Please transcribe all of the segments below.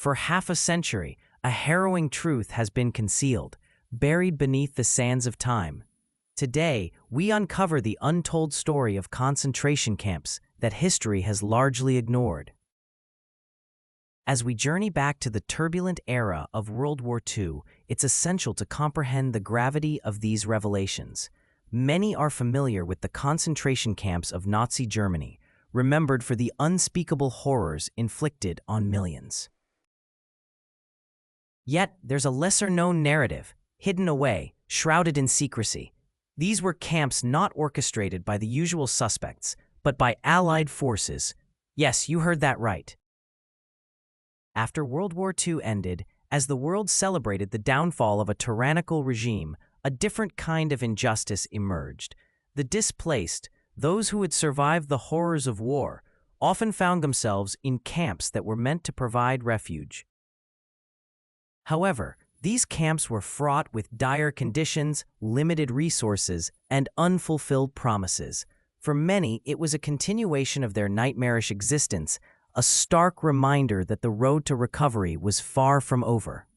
For half a century, a harrowing truth has been concealed, buried beneath the sands of time. Today, we uncover the untold story of concentration camps that history has largely ignored. As we journey back to the turbulent era of World War II, it's essential to comprehend the gravity of these revelations. Many are familiar with the concentration camps of Nazi Germany, remembered for the unspeakable horrors inflicted on millions. Yet, there's a lesser-known narrative, hidden away, shrouded in secrecy. These were camps not orchestrated by the usual suspects, but by Allied forces. Yes, you heard that right. After World War II ended, as the world celebrated the downfall of a tyrannical regime, a different kind of injustice emerged. The displaced, those who had survived the horrors of war, often found themselves in camps that were meant to provide refuge. However, these camps were fraught with dire conditions, limited resources, and unfulfilled promises. For many, it was a continuation of their nightmarish existence, a stark reminder that the road to recovery was far from over.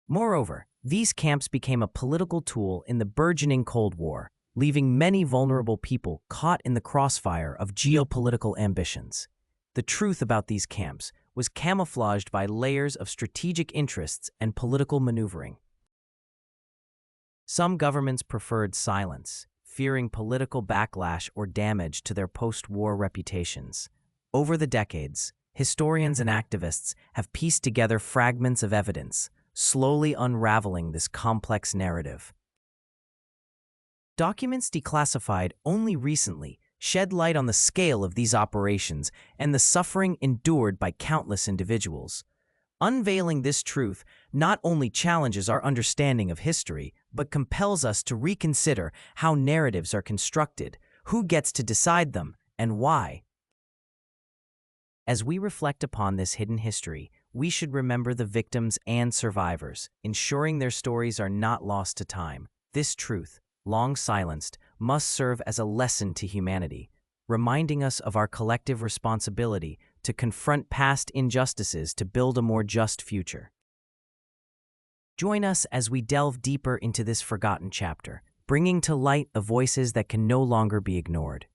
Moreover, these camps became a political tool in the burgeoning Cold War, leaving many vulnerable people caught in the crossfire of geopolitical ambitions. The truth about these camps was camouflaged by layers of strategic interests and political maneuvering. Some governments preferred silence, fearing political backlash or damage to their post-war reputations. Over the decades, historians and activists have pieced together fragments of evidence, slowly unraveling this complex narrative. Documents declassified only recently shed light on the scale of these operations and the suffering endured by countless individuals. Unveiling this truth not only challenges our understanding of history, but compels us to reconsider how narratives are constructed, who gets to decide them, and why. As we reflect upon this hidden history, we should remember the victims and survivors, ensuring their stories are not lost to time. This truth, long silenced, must serve as a lesson to humanity, reminding us of our collective responsibility to confront past injustices to build a more just future. Join us as we delve deeper into this forgotten chapter, bringing to light the voices that can no longer be ignored.